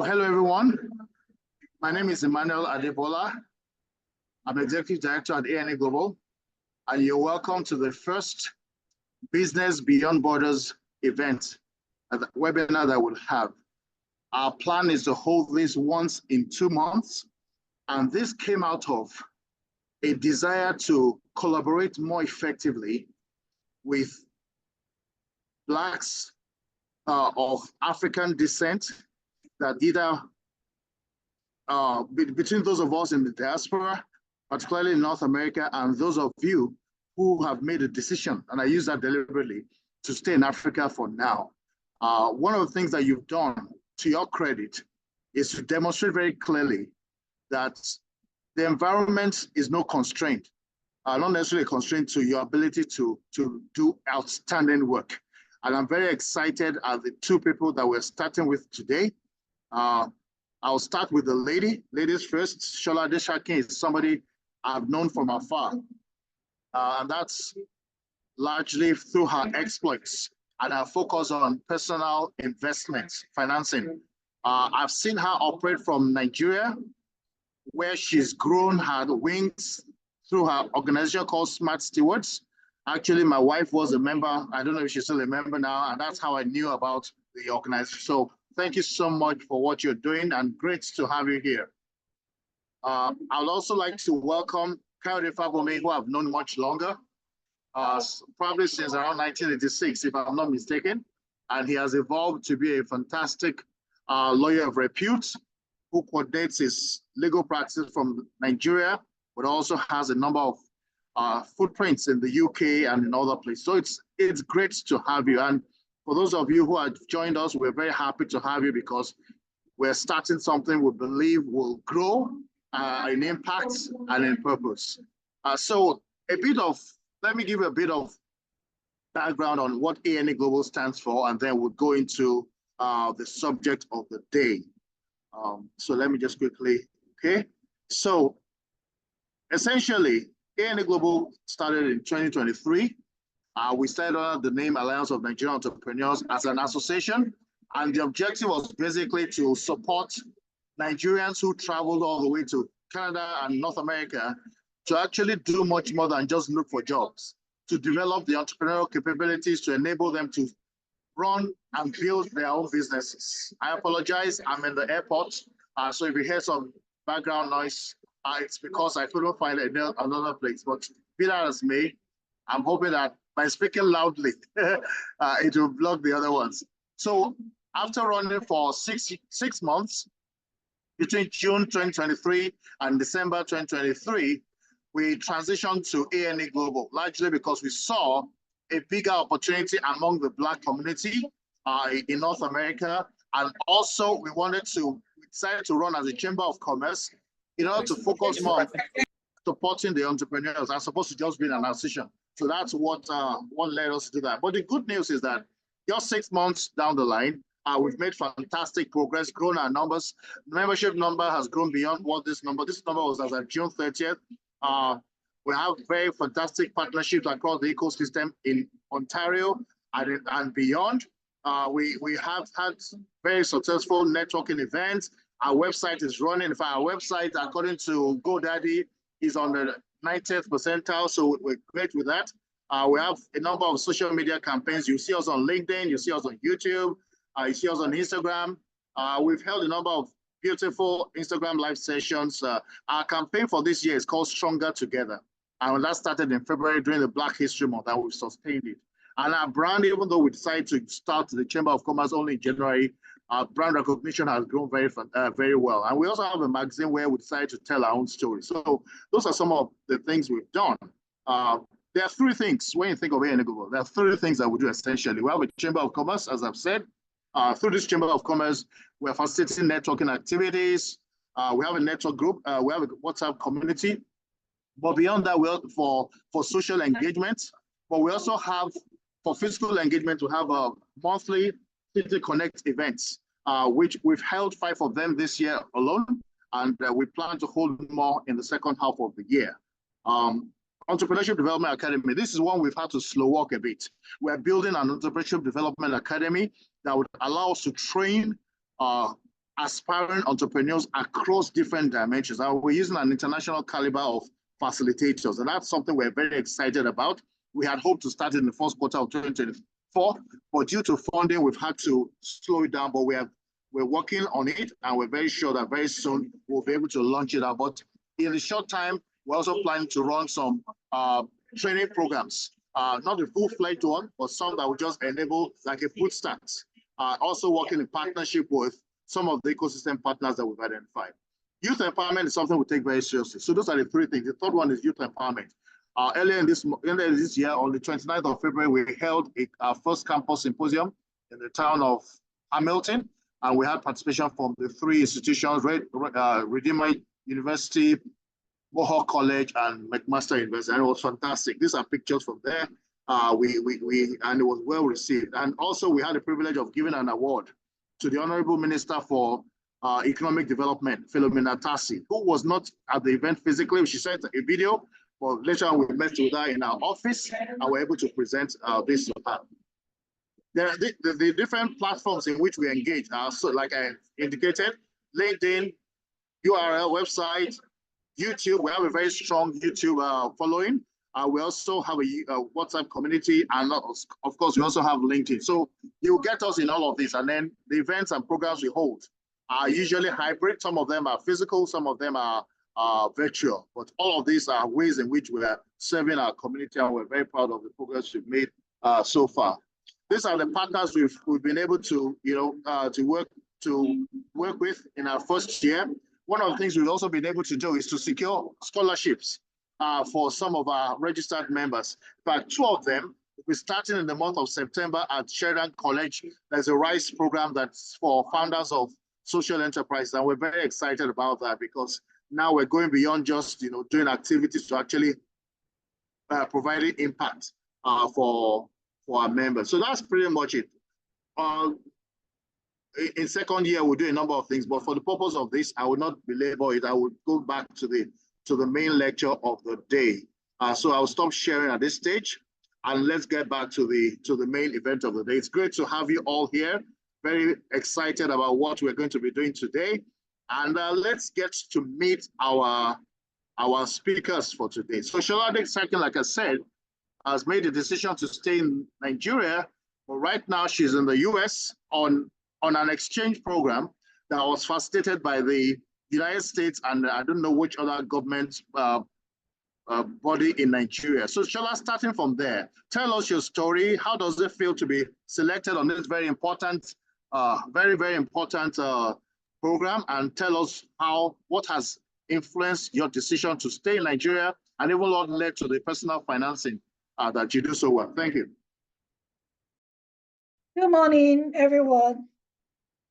Hello everyone. My name is Emmanuel Adebola. I'm Executive Director at ANA Global, and you're welcome to the first Business Beyond Borders event, the webinar that we'll have. Our plan is to hold this once in 2 months, and this came out of a desire to collaborate more effectively with Blacks of African descent, that either between those of us in the diaspora, particularly in North America, and those of you who have made a decision, and I use that deliberately, to stay in Africa for now. One of the things that you've done, to your credit, is to demonstrate very clearly that the environment is no constraint, not necessarily a constraint to your ability to do outstanding work. And I'm very excited at the two people that we're starting with today. I'll start with the ladies first. Sola Adesakin is somebody I've known from afar. And that's largely through her exploits and her focus on personal investments, financing. I've seen her operate from Nigeria, where she's grown her wings through her organization called Smart Stewards. Actually, my wife was a member. I don't know if she's still a member now, and that's how I knew about the organization. So thank you so much for what you're doing, and great to have you here. I'd also like to welcome Kayode Fabunmi, who I've known much longer, probably since around 1986, if I'm not mistaken. And he has evolved to be a fantastic lawyer of repute who coordinates his legal practice from Nigeria, but also has a number of footprints in the UK and in other places. So it's great to have you. And for those of you who have joined us, we're very happy to have you because we're starting something we believe will grow in impact and in purpose. So let me give you a bit of background on what ANA Global stands for, and then we'll go into the subject of the day. So let me just quickly, okay? So essentially, ANA Global started in 2023. We started under the name Alliance of Nigerian Entrepreneurs as an association, and the objective was basically to support Nigerians who traveled all the way to Canada and North America to actually do much more than just look for jobs, to develop the entrepreneurial capabilities to enable them to run and build their own businesses. I apologize, I'm in the airport, so if you hear some background noise, it's because I couldn't find another place. But be that as may, I'm hoping that by speaking loudly, it will block the other ones. So after running for six months, between June 2023 and December 2023, we transitioned to ANA Global, largely because we saw a bigger opportunity among the Black community in North America. And also we decided to run as a Chamber of Commerce in order to focus more on supporting the entrepreneurs as opposed to just being an association. So that's what led us to do that. But the good news is that just 6 months down the line, we've made fantastic progress, grown our numbers. The membership number has grown beyond what this number was as of June 30th. We have very fantastic partnerships across the ecosystem in Ontario and beyond. We have had very successful networking events. Our website is running. In fact, our website, according to GoDaddy, is on the 90th percentile, so we're great with that. We have a number of social media campaigns. You see us on LinkedIn, you see us on YouTube, you see us on Instagram. We've held a number of beautiful Instagram live sessions. Our campaign for this year is called Stronger Together. And that started in February during the Black History Month, and we've sustained it. And our brand, even though we decided to start the Chamber of Commerce only in January, our brand recognition has grown very well. And we also have a magazine where we decided to tell our own story. So those are some of the things we've done. There are three things when you think of ANA Global. There are three things that we do essentially. We have a Chamber of Commerce, as I've said. Through this Chamber of Commerce, we're facilitating networking activities. We have a network group. We have a WhatsApp community. But beyond that, we're for social engagement. But we also have, for physical engagement, we have a monthly City Connect events, which we've held 5 of them this year alone. And we plan to hold more in the second half of the year. Entrepreneurship Development Academy. This is one we've had to slow walk a bit. We're building an Entrepreneurship Development Academy that would allow us to train aspiring entrepreneurs across different dimensions. And we're using an international caliber of facilitators. And that's something we're very excited about. We had hoped to start in the first quarter of 2024, but due to funding, we've had to slow it down. But we're working on it, and we're very sure that very soon we'll be able to launch it out. But in the short time, we're also planning to run some training programs, not a full-fledged one, but some that will just enable like a food start. Also working in partnership with some of the ecosystem partners that we've identified. Youth empowerment is something we take very seriously. So those are the three things. The third one is youth empowerment. Earlier this year, on the 29th of February, we held our first campus symposium in the town of Hamilton, and we had participation from the three institutions, Redeemer University, Mohawk College, and McMaster University, and it was fantastic. These are pictures from there. And it was well received. And also, we had the privilege of giving an award to the Honorable Minister for Economic Development, Philomena Tassi, who was not at the event physically. She sent a video, but later on we met with her in our office and were able to present this to her. There are the different platforms in which we engage. So like I indicated, LinkedIn, URL, website, YouTube. We have a very strong YouTube following. We also have a WhatsApp community, and of course, we also have LinkedIn. So you'll get us in all of this. And then the events and programs we hold are usually hybrid. Some of them are physical, some of them are virtual. But all of these are ways in which we are serving our community, and we're very proud of the progress we've made so far. These are the partners we've been able to, to work with in our first year. One of the things we've also been able to do is to secure scholarships for some of our registered members. In fact, two of them will be starting in the month of September at Sheridan College. There's a RISE program that's for founders of social enterprises, and we're very excited about that because now we're going beyond just doing activities to actually providing impact for our members. So that's pretty much it. In second year, we'll do a number of things, but for the purpose of this, I will not belabor it. I would go back to the main lecture of the day. So I'll stop sharing at this stage, and let's get back to the main event of the day. It's great to have you all here. Very excited about what we're going to be doing today. And let's get to meet our speakers for today. So Sola Adesakin, like I said, has made a decision to stay in Nigeria, but right now she's in the US on an exchange program that was facilitated by the United States and I don't know which other government body in Nigeria. So Sola, starting from there, tell us your story. How does it feel to be selected on this very important, very important program, and tell us what has influenced your decision to stay in Nigeria and even what led to the personal financing that you do so well. Thank you. Good morning, everyone.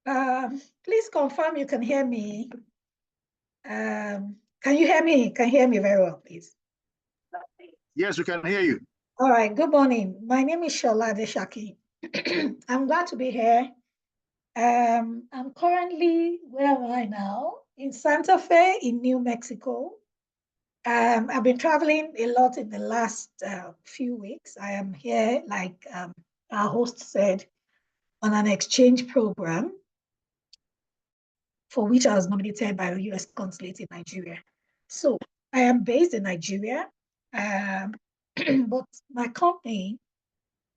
Please confirm you can hear me. Can you hear me? Can you hear me very well, please? Yes, we can hear you. All right, good morning. My name is Sola Adesakin. I'm glad to be here. I'm currently, where am I now? In Santa Fe in New Mexico. I've been traveling a lot in the last few weeks. I am here, like our host said, on an exchange program for which I was nominated by the US Consulate in Nigeria. So I am based in Nigeria, but my company,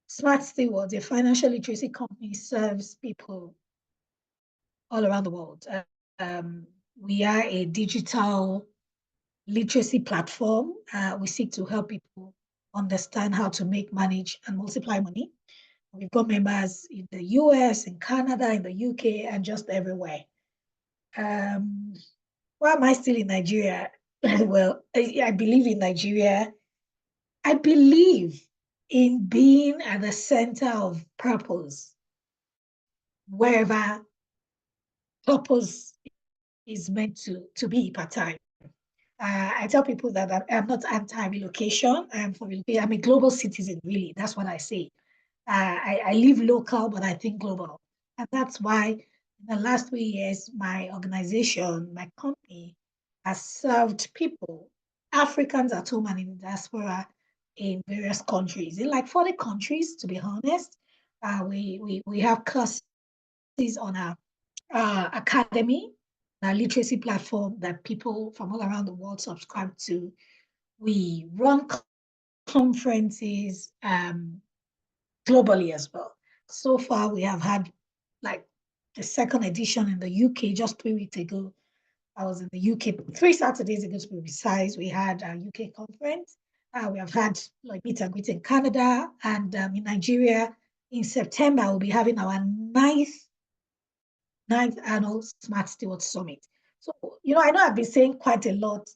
Smart Stewards, a financial literacy company, serves people all around the world. We are a digital literacy platform. We seek to help people understand how to make, manage, and multiply money. We've got members in the US, in Canada, in the UK, and just everywhere. Why am I still in Nigeria? Well, I believe in Nigeria. I believe in being at the center of purpose, wherever purpose is meant to be part-time. I tell people that I'm not anti-relocation. I'm for relocation. I'm a global citizen, really. That's what I say. I live local, but I think global. And that's why in the last 3 years, my organization, my company, has served people, Africans at home and in the diaspora in various countries, in like 40 countries, to be honest. We have courses on our academy, a literacy platform that people from all around the world subscribe to. We run conferences globally as well. So far, we have had like the second edition in the UK just 3 weeks ago. I was in the UK 3 Saturdays ago to be precise. We had a UK conference. We have had like meet and greet in Canada and in Nigeria. In September, we'll be having our ninth annual Smart Steward Summit. So, I know I've been saying quite a lot.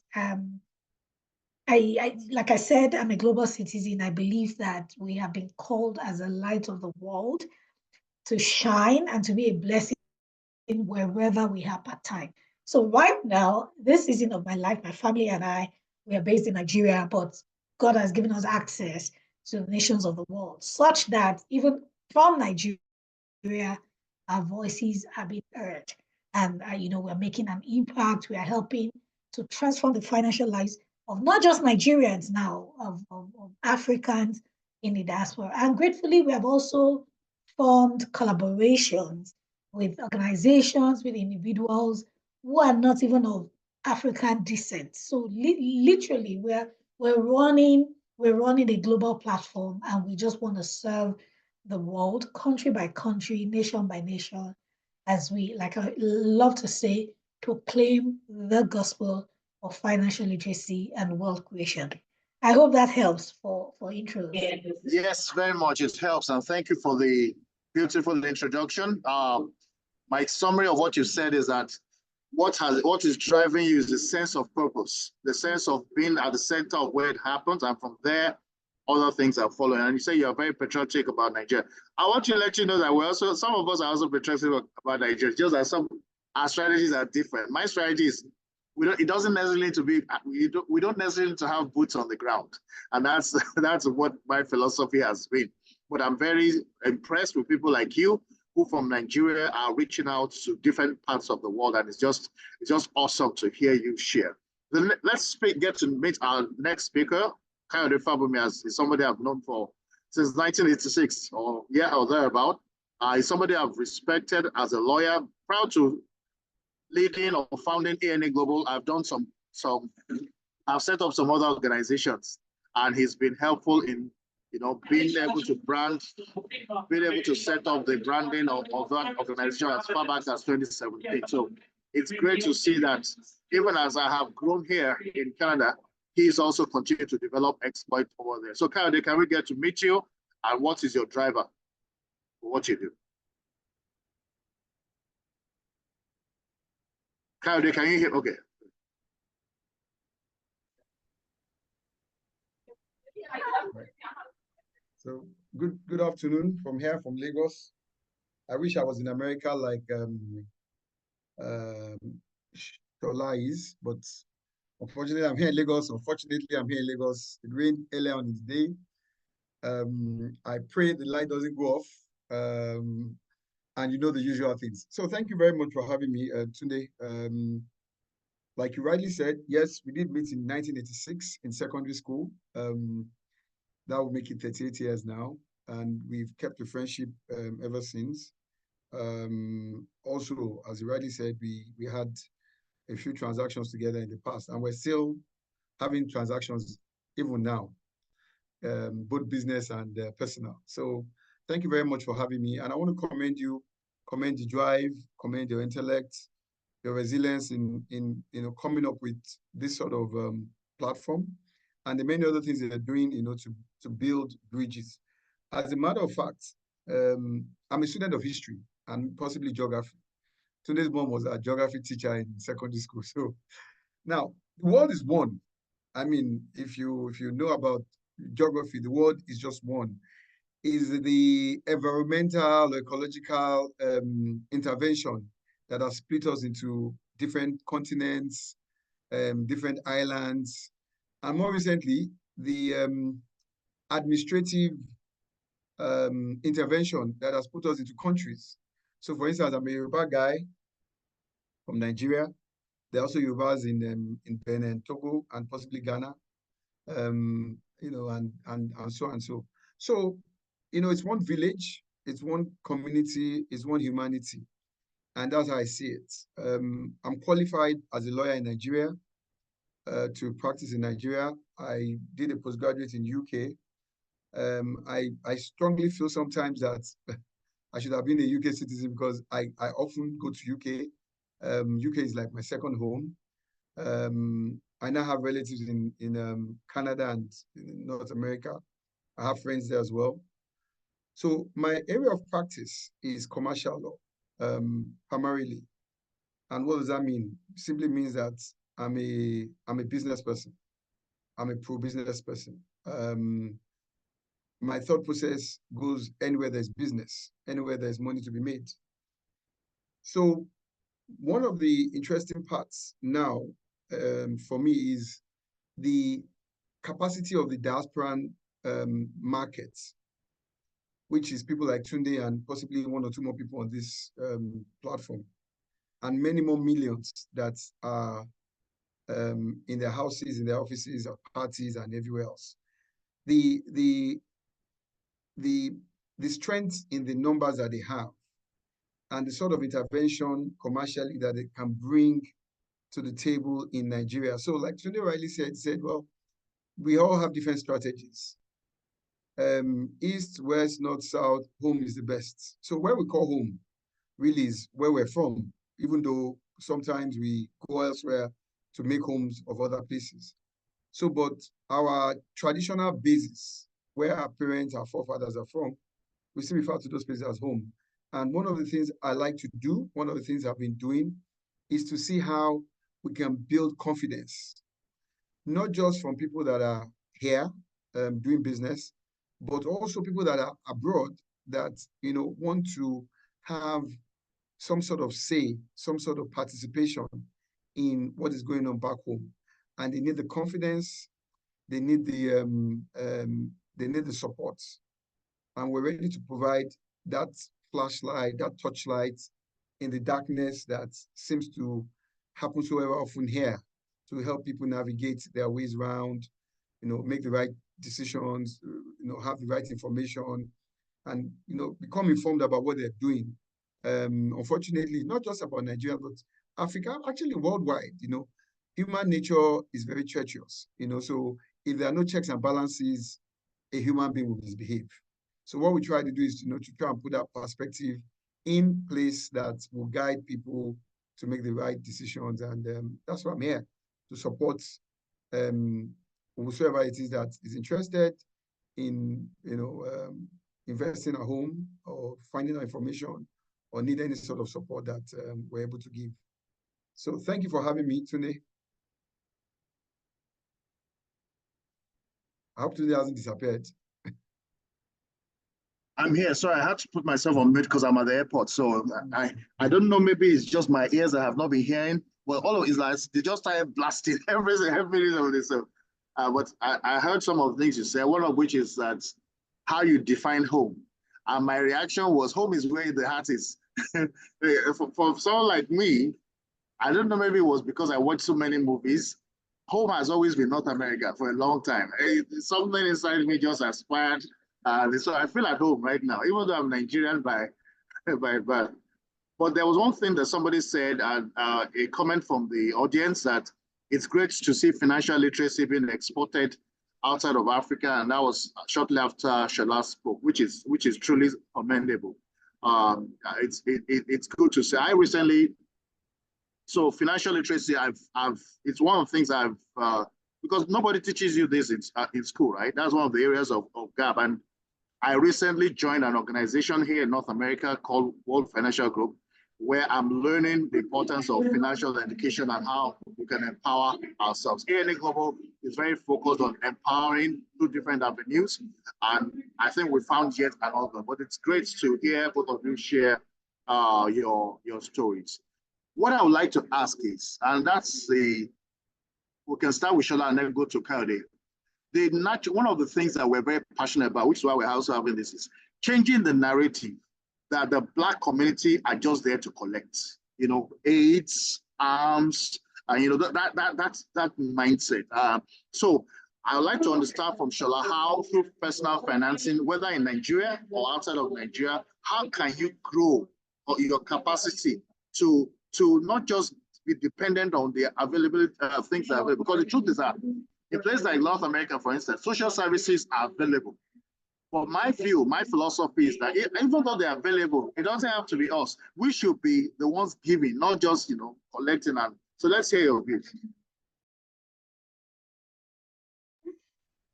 Like I said, I'm a global citizen. I believe that we have been called as a light of the world to shine and to be a blessing wherever we have part time. So right now, this season of my life, my family and I, we are based in Nigeria, but God has given us access to the nations of the world, such that even from Nigeria, our voices are being heard. And, we're making an impact. We are helping to transform the financial lives of not just Nigerians now, of Africans in the diaspora. And gratefully, we have also formed collaborations with organizations, with individuals who are not even of African descent. So literally, we're running a global platform, and we just want to serve the world, country by country, nation by nation, as we, like I love to say, proclaim the gospel of financial literacy and wealth creation. I hope that helps for intro. Yes, very much. It helps. And thank you for the beautiful introduction. My summary of what you said is that what is driving you is the sense of purpose, the sense of being at the center of where it happens, and from there, other things are following. And you say you're very patriotic about Nigeria. I want to let you know that some of us are also patriotic about Nigeria, just that our strategies are different. My strategy is it doesn't necessarily need to be, we don't necessarily need to have boots on the ground. And that's what my philosophy has been. But I'm very impressed with people like you who from Nigeria are reaching out to different parts of the world. And it's just awesome to hear you share. Then let's get to meet our next speaker. Kayode Fabunmi is somebody I've known since 1986 or thereabout. He's somebody I've respected as a lawyer, proud to leading or founding ANA Global. I've set up some other organizations, and he's been helpful in being able to set up the branding of that organization as far back as 2017. So it's great to see that even as I have grown here in Canada, he's also continued to develop exploit over there. So Kayode, can we get to meet you? And what is your driver for what you do? Kayode, can you hear? Okay. Right. So good afternoon from Lagos. I wish I was in America like Sola is, but unfortunately I'm here in Lagos. It rained earlier on in the day. I pray the light doesn't go off, and the usual things. So thank you very much for having me today. Like you rightly said, yes, we did meet in 1986 in secondary school. That will make it 38 years now, and we've kept a friendship ever since. Also, as you rightly said, we had a few transactions together in the past, and we're still having transactions even now, both business and personal. So thank you very much for having me, and I want to commend you, commend the drive, commend your intellect, your resilience in coming up with this sort of platform, and the many other things that they're doing, to build bridges. As a matter of fact, I'm a student of history and possibly geography. Today's mom was a geography teacher in secondary school. So now the world is one. I mean, if you know about geography, the world is just one. Is the environmental, ecological intervention that has split us into different continents, different islands, and more recently, the administrative intervention that has put us into countries. So for instance, I'm a Yoruba guy from Nigeria. There are also Yorubas in Benin, Togo, and possibly Ghana, and so and so. So, it's one village, it's one community, it's one humanity. And that's how I see it. I'm qualified as a lawyer in Nigeria to practice in Nigeria. I did a postgraduate in UK. I strongly feel sometimes that I should have been a UK citizen because I often go to UK. UK is like my second home. I now have relatives in Canada and in North America. I have friends there as well. So my area of practice is commercial law, primarily. And what does that mean? It simply means that I'm a business person. I'm a pro-business person. My thought process goes anywhere there's business, anywhere there's money to be made. So one of the interesting parts now for me is the capacity of the diasporan markets, which is people like Tunde and possibly one or two more people on this platform, and many more millions that are in their houses, in their offices, at parties, and everywhere else. The strength in the numbers that they have and the sort of intervention commercially that they can bring to the table in Nigeria. So like Tunde rightly said, well, we all have different strategies. East, west, north, south, home is the best. So where we call home really is where we're from, even though sometimes we go elsewhere to make homes of other places. So, but our traditional basis, where our parents, our forefathers are from, we still refer to those places as home. And one of the things I like to do, one of the things I've been doing, is to see how we can build confidence, not just from people that are here doing business, but also people that are abroad that want to have some sort of say, some sort of participation in what is going on back home, and they need the confidence, they need the support, and we're ready to provide that flashlight, that torchlight in the darkness that seems to happen so ever often here, to help people navigate their ways around, make the right decisions, have the right information, and become informed about what they're doing. Unfortunately, not just about Nigeria, but Africa, actually worldwide, human nature is very treacherous, so if there are no checks and balances, a human being will misbehave. So what we try to do is, to try and put that perspective in place that will guide people to make the right decisions. And that's why I'm here, to support whosoever it is that is interested in, investing at home or finding out information or need any sort of support that we're able to give. So thank you for having me, Tunde. I hope Tunde hasn't disappeared. I'm here. Sorry, I had to put myself on mute because I'm at the airport. So I don't know, maybe it's just my ears that have not been hearing. Well, all of it is like they just started blasting everything of this. So, but I heard some of the things you said, one of which is that how you define home. And my reaction was home is where the heart is. For someone like me, I don't know, maybe it was because I watched so many movies. Home has always been North America for a long time. Something inside me just aspired. So I feel at home right now, even though I'm Nigerian by birth. But there was one thing that somebody said, a comment from the audience, that it's great to see financial literacy being exported outside of Africa, and that was shortly after Shola spoke, which is truly commendable. It's good to see. I recently, so financial literacy, it's one of the things because nobody teaches you this in school, right? That's one of the areas of gap. And I recently joined an organization here in North America called World Financial Group, where I'm learning the importance of financial education and how we can empower ourselves. ANA Global is very focused on empowering through different avenues, and I think we found yet another. But it's great to hear both of you share your stories. What I would like to ask is, and we can start with Shola and then go to Kayode. One of the things that we're very passionate about, which is why we're also having this, is changing the narrative that the Black community are just there to collect, aids, arms, that mindset. So I would like to understand from Shola how, through personal financing, whether in Nigeria or outside of Nigeria, how can you grow your capacity to not just be dependent on the availability of things that are available. Because the truth is that in places like North America, for instance, social services are available. But my view, my philosophy is that even though they're available, it doesn't have to be us. We should be the ones giving, not just collecting. And so let's hear your views.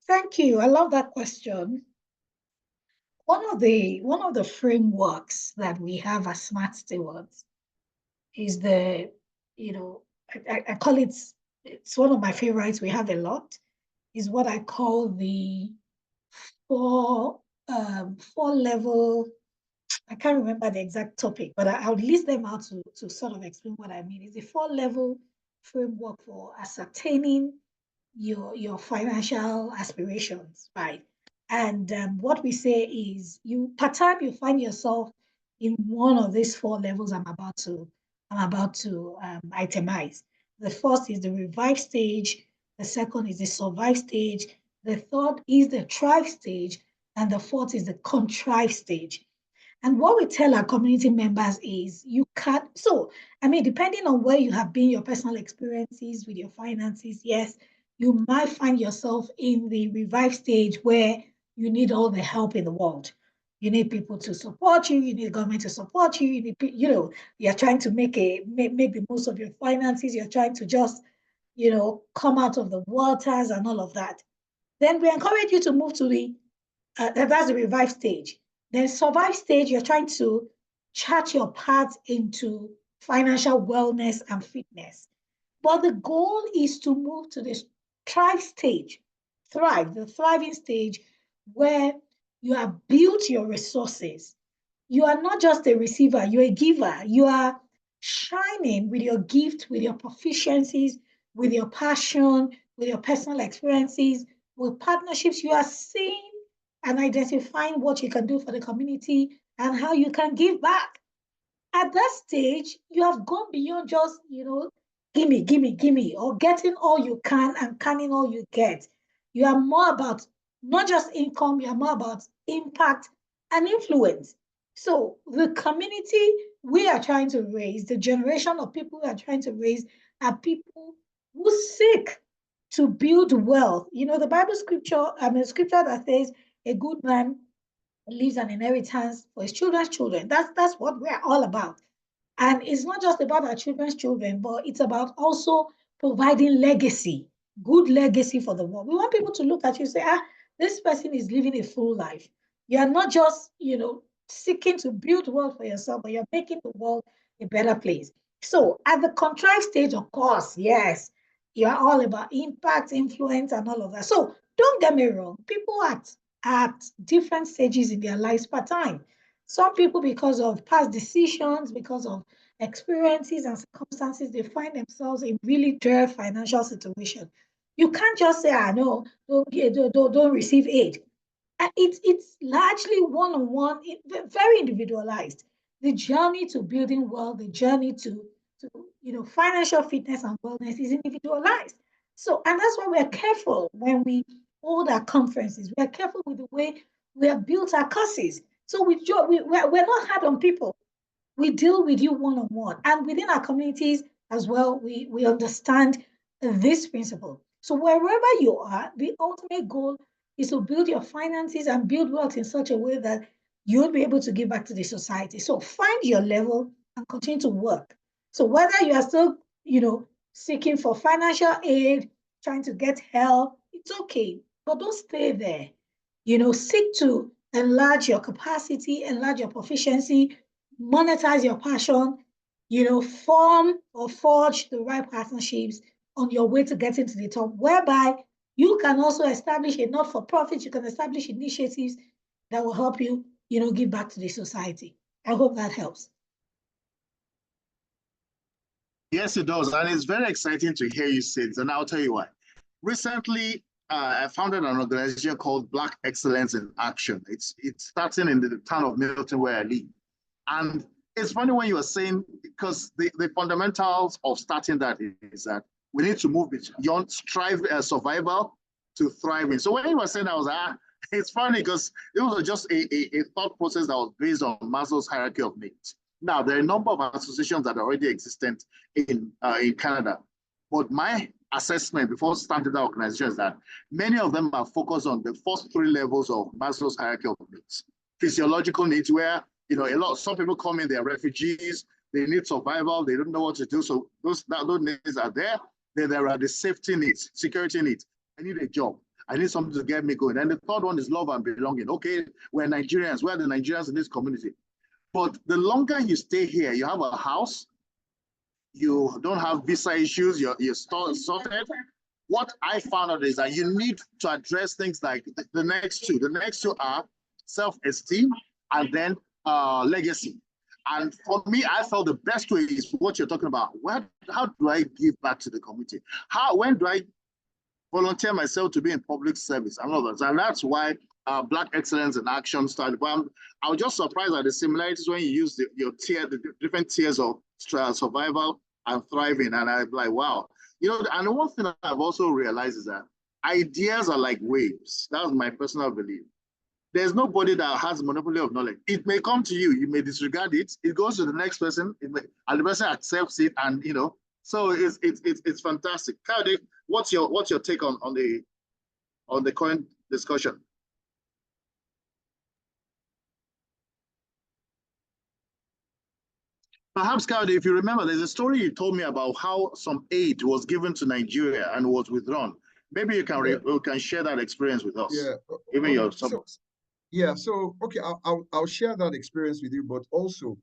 Thank you. I love that question. One of the frameworks that we have as smart stewards is the, I call it's one of my favorites. We have a lot, is what I call the four level. I can't remember the exact topic, but I'll list them out to sort of explain what I mean. It's a 4-level framework for ascertaining your financial aspirations, right? And what we say is, per time you find yourself in one of these 4 levels I'm about to itemize. The first is the revive stage. The second is the survive stage. The third is the thrive stage, and the fourth is the contrive stage. And what we tell our community members is depending on where you have been, your personal experiences with your finances, yes, you might find yourself in the revive stage where you need all the help in the world. You need people to support you. You need government to support you. You need, you're trying to make the most of your finances. You're trying to just, come out of the waters and all of that. Then we encourage you to move to that's the revive stage. Then survive stage, you're trying to chart your path into financial wellness and fitness. But the goal is to move to this thrive stage, the thriving stage, where you have built your resources. You are not just a receiver, you're a giver. You are shining with your gift, with your proficiencies, with your passion, with your personal experiences, with partnerships. You are seeing and identifying what you can do for the community and how you can give back. At that stage, you have gone beyond just, gimme, or getting all you can and canning all you get. You are more about not just income, you are more about impact and influence. So the community we are trying to raise, the generation of people we are trying to raise, are people who seek to build wealth. The Bible scripture, scripture that says a good man leaves an inheritance for his children's children. That's what we're all about. And it's not just about our children's children, but it's about also providing legacy, good legacy for the world. We want people to look at you and say, this person is living a full life. You are not just, seeking to build wealth for yourself, but you're making the world a better place. So at the contrived stage, of course, yes, you are all about impact, influence, and all of that. So don't get me wrong, people at different stages in their lives per time. Some people, because of past decisions, because of experiences and circumstances, they find themselves in really dire financial situation. You can't just say, no, don't receive aid. It's largely one-on-one, very individualized. The journey to building wealth, the journey to financial fitness and wellness is individualized. So, and that's why we're careful when we hold our conferences. We're careful with the way we have built our courses. So we're not hard on people. We deal with you one-on-one. And within our communities as well, we understand this principle. So wherever you are, the ultimate goal is to build your finances and build wealth in such a way that you'll be able to give back to the society. So find your level and continue to work. So whether you are still, seeking for financial aid, trying to get help, it's okay, but don't stay there. Seek to enlarge your capacity, enlarge your proficiency, monetize your passion, form or forge the right partnerships on your way to getting to the top, whereby you can also establish a not-for-profit, you can establish initiatives that will help you, give back to the society. I hope that helps. Yes, it does. And it's very exciting to hear you say this. And I'll tell you why. Recently, I founded an organization called Black Excellence in Action. It's starting in the town of Milton where I live. And it's funny when you are saying, because the fundamentals of starting that is that we need to move beyond survival to thriving. So when you were saying, I was it's funny because it was just a thought process that was based on Maslow's hierarchy of needs. Now, there are a number of associations that are already existent in Canada. But my assessment before starting that organization is that many of them are focused on the first three levels of Maslow's hierarchy of needs. Physiological needs, where some people come in, they're refugees, they need survival, they don't know what to do. So those needs are there. Then there are the safety needs, security needs. I need a job. I need something to get me going. And the third one is love and belonging. Okay, we're Nigerians. We're the Nigerians in this community. But the longer you stay here, you have a house, you don't have visa issues, you're sorted. What I found out is that you need to address things like the next two. The next two are self-esteem and then legacy. And for me, I felt the best way is what you're talking about. How do I give back to the community? When do I volunteer myself to be in public service and others? And that's why Black Excellence in Action started. But I was just surprised at the similarities when you use the different tiers of survival and thriving. And I'm like, wow. And one thing I've also realized is that ideas are like waves. That's my personal belief. There's nobody that has monopoly of knowledge. It may come to you, you may disregard it. It goes to the next person, and the person accepts it, and so it's fantastic. Kayode, what's your take on the current discussion? Perhaps, Kayode, if you remember, there's a story you told me about how some aid was given to Nigeria and was withdrawn. Maybe you can share that experience with us. Yeah. Even your Yeah, so okay, I'll share that experience with you, but also,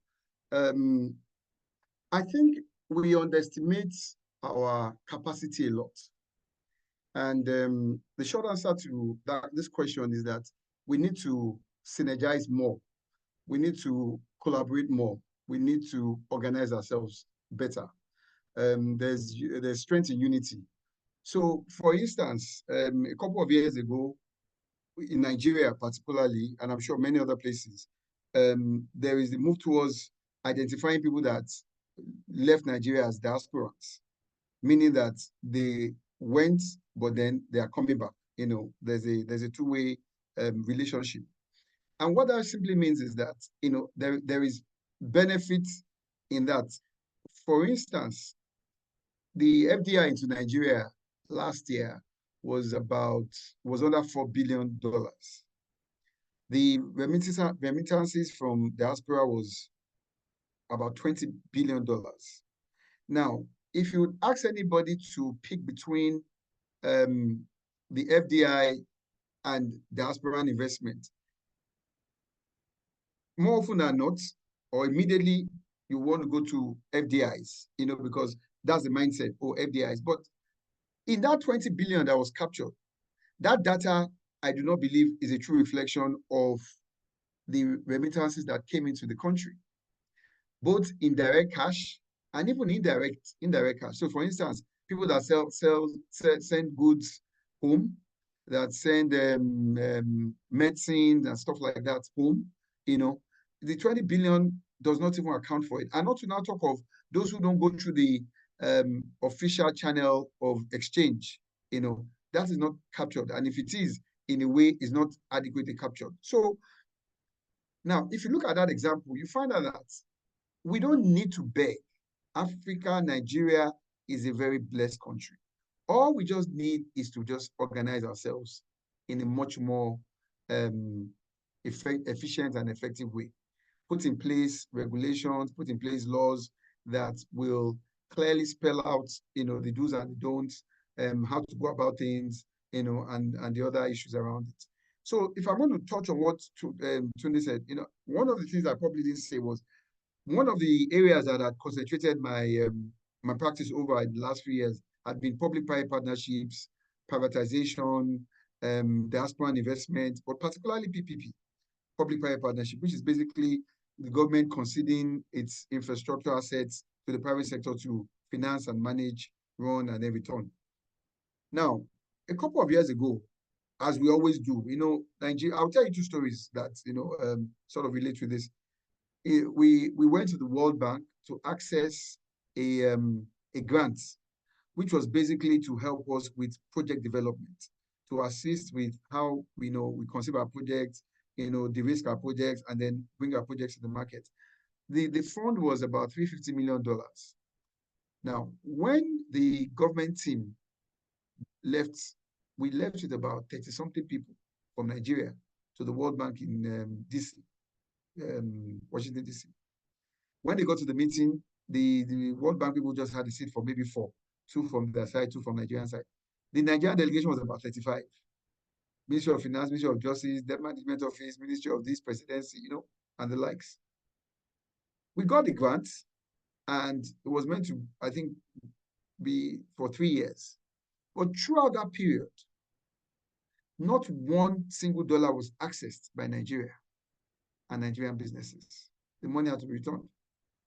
I think we underestimate our capacity a lot. And the short answer to this question is that we need to synergize more. We need to collaborate more. We need to organize ourselves better. There's strength in unity. So, for instance, a couple of years ago, in Nigeria particularly, and I'm sure many other places, there is the move towards identifying people that left Nigeria as diasporans, meaning that they went, but then they are coming back. There's a two-way relationship. And what that simply means is that, there is benefit in that. For instance, the FDI into Nigeria last year was under $4 billion. The remittances from diaspora was about $20 billion. Now, if you ask anybody to pick between the FDI and diaspora investment, more often than not, or immediately you want to go to FDIs, because that's the mindset, FDIs. But in that 20 billion that was captured, that data, I do not believe, is a true reflection of the remittances that came into the country, both in direct cash and even indirect cash. So, for instance, people that send goods home, that send medicine and stuff like that home, the 20 billion does not even account for it. And not to now talk of those who don't go through the official channel of exchange, that is not captured. And if it is, in a way, is not adequately captured. So now, if you look at that example, you find out that we don't need to beg. Africa, Nigeria is a very blessed country. All we just need is to just organize ourselves in a much more efficient and effective way. Put in place regulations, put in place laws that will clearly spell out, the do's and the don'ts, how to go about things, and the other issues around it. So if I'm going to touch on what Tunde said, one of the things I probably didn't say was one of the areas that had concentrated my my practice over in the last few years had been public-private partnerships, privatization, diaspora investment, but particularly PPP, public-private partnership, which is basically the government conceding its infrastructure assets to the private sector to finance and manage, run, and then return. Now, a couple of years ago, as we always do, Nigeria, I'll tell you two stories that, sort of relate to this. We went to the World Bank to access a grant, which was basically to help us with project development, to assist with how we conceive our projects, de-risk our projects, and then bring our projects to the market. the fund was about $350 million. Now, when the government team left, we left with about 30-something people from Nigeria to the World Bank in DC, Washington, DC. When they got to the meeting, the World Bank people just had a seat for maybe 4, 2 from their side, 2 from Nigerian side. The Nigerian delegation was about 35. Ministry of Finance, Ministry of Justice, Debt Management Office, Ministry of this, Presidency, and the likes. We got the grant, and it was meant to, I think, be for 3 years. But throughout that period, not one single dollar was accessed by Nigeria and Nigerian businesses. The money had to be returned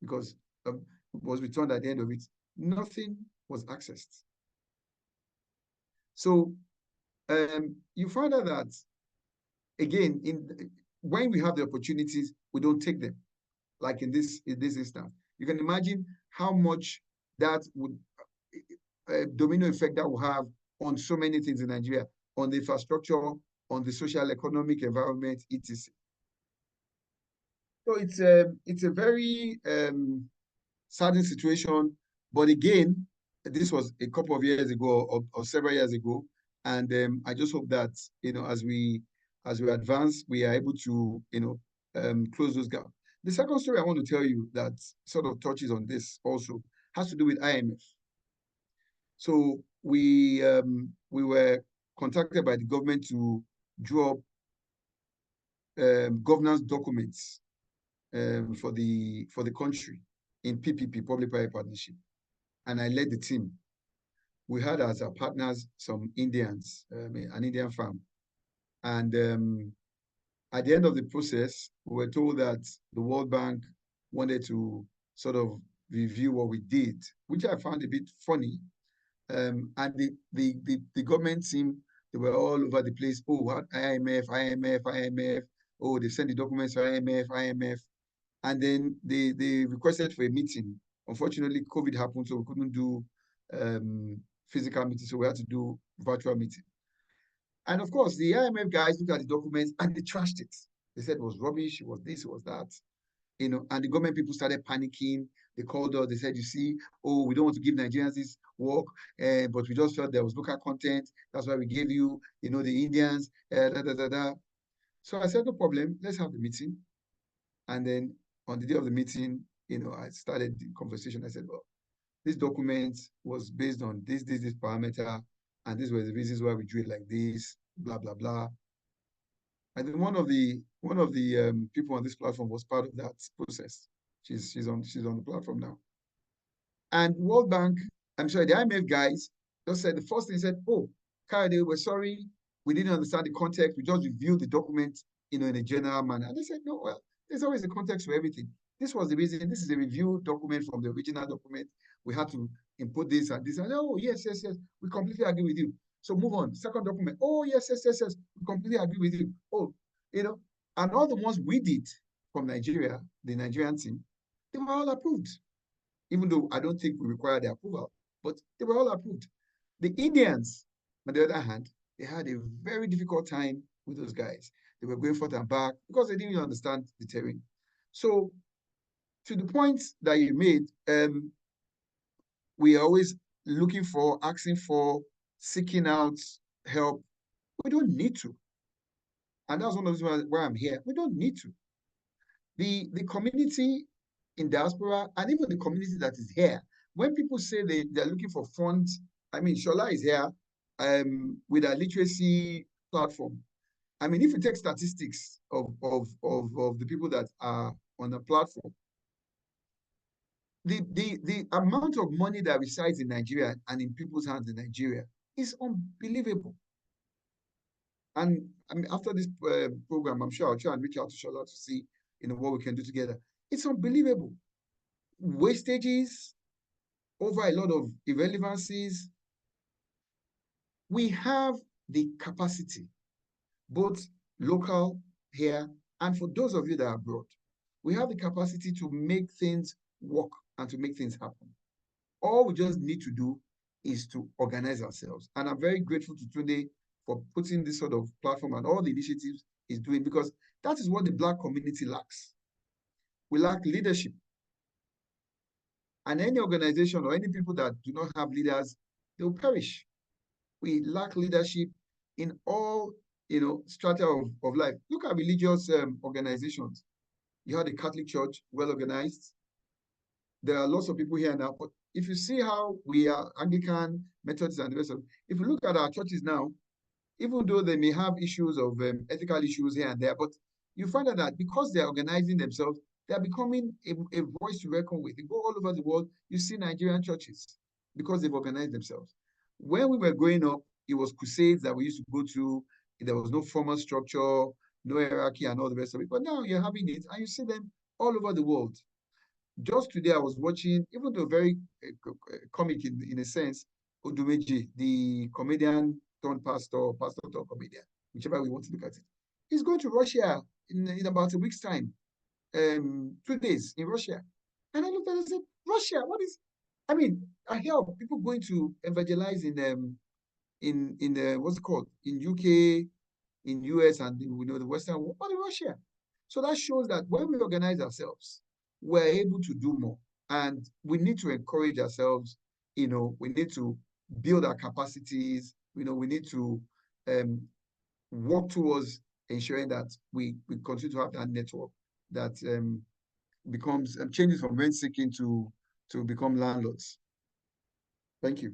because it was returned at the end of it. Nothing was accessed. So you find out that, again, when we have the opportunities, we don't take them. Like in this instance, you can imagine how much that would domino effect that will have on so many things in Nigeria, on the infrastructure, on the social, economic environment, etc. So it's a very saddening situation. But again, this was a couple of years ago or several years ago, and I just hope that as we advance, we are able to close those gaps. The second story I want to tell you that sort of touches on this also has to do with IMF. So we were contacted by the government to draw up governance documents for the country in PPP, public-private partnership, and I led the team. We had as our partners some Indians, an Indian firm, and at the end of the process, we were told that the World Bank wanted to sort of review what we did, which I found a bit funny. And the government team, they were all over the place. Oh, what IMF. Oh, they sent the documents to IMF. And then they requested for a meeting. Unfortunately, COVID happened, so we couldn't do physical meeting, so we had to do virtual meeting. And of course, the IMF guys looked at the documents and they trashed it. They said it was rubbish, it was this, it was that. And the government people started panicking. They called us, they said, you see, oh, we don't want to give Nigerians this work, but we just felt there was local content. That's why we gave you, the Indians, So I said, no problem, let's have the meeting. And then on the day of the meeting, I started the conversation. I said, well, this document was based on this parameter, and these were the reasons why we drew it like this, blah, blah, blah. And then one of the people on this platform was part of that process. She's on the platform now. And World Bank, the IMF guys just said, the first thing they said, oh, Kayode, we're sorry, we didn't understand the context. We just reviewed the document, in a general manner. And they said, no, well, there's always a context for everything. This was the reason. This is a review document from the original document. We had to input this and this. And oh, yes. We completely agree with you. So move on. Second document. Oh, yes. We completely agree with you. Oh, and all the ones we did from Nigeria, the Nigerian team, they were all approved. Even though I don't think we require their approval, but they were all approved. The Indians, on the other hand, they had a very difficult time with those guys. They were going forth and back because they didn't even understand the terrain. So to the point that you made, we are always asking for, seeking out help. We don't need to. And that's one of the reasons why I'm here. We don't need to. The community in diaspora and even the community that is here, when people say they're looking for funds, Sola is here with a literacy platform. If you take statistics of the people that are on the platform, the amount of money that resides in Nigeria and in people's hands in Nigeria is unbelievable. And after this program, I'm sure I'll try and reach out to Sola to see what we can do together. It's unbelievable. Wastages, over a lot of irrelevancies. We have the capacity, both local here and for those of you that are abroad, we have the capacity to make things work and to make things happen. All we just need to do is to organize ourselves. And I'm very grateful to Tunde for putting this sort of platform and all the initiatives he's doing, because that is what the Black community lacks. We lack leadership. And any organization or any people that do not have leaders, they will perish. We lack leadership in all, strata of life. Look at religious organizations. You have the Catholic Church, well organized. There are lots of people here now, but if you see how we are Anglican, Methodist, and the rest of, if you look at our churches now, even though they may have issues of ethical issues here and there, but you find out that because they are organizing themselves, they are becoming a voice to reckon with. You go all over the world, you see Nigerian churches because they've organized themselves. When we were growing up, it was crusades that we used to go to. There was no formal structure, no hierarchy, and all the rest of it. But now you're having it, and you see them all over the world. Just today, I was watching, even though very comic in a sense, Odumeji, the comedian turned pastor, pastor turned comedian, whichever we want to look at it. He's going to Russia in about a week's time, 2 days in Russia. And I looked at it and said, Russia, what is, I mean, I hear people going to evangelize in what's it called, in UK, in US, and the Western world, but in Russia. So that shows that when we organize ourselves, we're able to do more. And we need to encourage ourselves, we need to build our capacities, we need to work towards ensuring that we continue to have that network that becomes changes from rent seeking to become landlords. Thank you.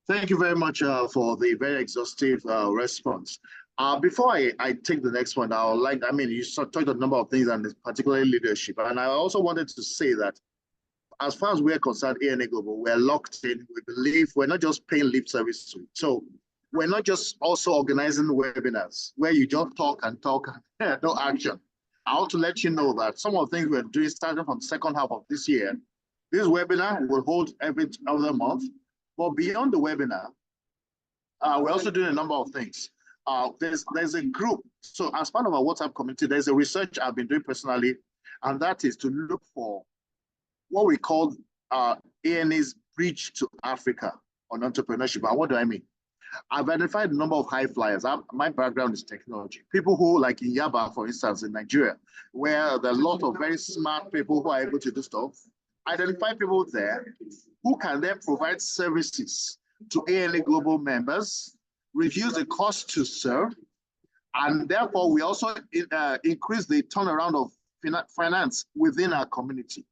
Thank you very much for the very exhaustive response. Before I take the next one, you talked a number of things, and particularly leadership. And I also wanted to say that as far as we're concerned, ANA Global, we're locked in. We believe we're not just paying lip service to it. So we're not just also organizing webinars where you just talk and no action. I want to let you know that some of the things we're doing starting from the second half of this year, this webinar will hold every other month. But beyond the webinar, we're also doing a number of things. There's a group. So as part of our WhatsApp community, there's a research I've been doing personally, and that is to look for what we call ANA's bridge to Africa on entrepreneurship. And what do I mean? I've identified a number of high flyers. My background is technology. People who, like in Yaba, for instance, in Nigeria, where there are a lot of very smart people who are able to do stuff. Identify people there who can then provide services to ANA Global members, reduce the cost to serve, and therefore we also increase the turnaround of finance within our community.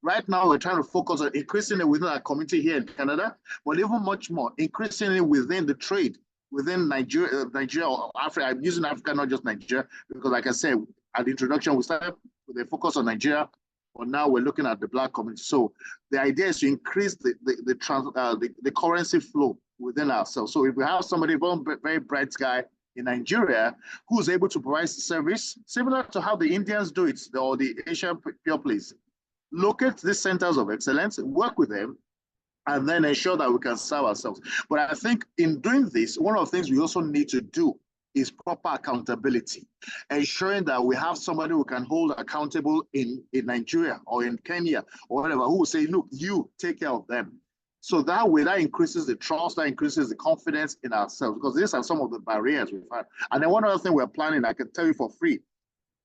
Right now, we're trying to focus on increasing it within our community here in Canada, but even much more, increasing it within the trade, within Nigeria or Africa. I'm using Africa, not just Nigeria, because like I said, at the introduction, we started with a focus on Nigeria, but now we're looking at the Black community. So the idea is to increase the currency flow within ourselves. So if we have somebody, very bright guy in Nigeria, who's able to provide service, similar to how the Indians do it, or the Asian pure plays, locate these centers of excellence, work with them, and then ensure that we can serve ourselves. But I think in doing this, one of the things we also need to do is proper accountability, ensuring that we have somebody who can hold accountable in Nigeria or in Kenya or whatever, who will say, look, you take care of them. So that way, that increases the trust, that increases the confidence in ourselves, because these are some of the barriers we've had. And then one other thing we're planning, I can tell you for free,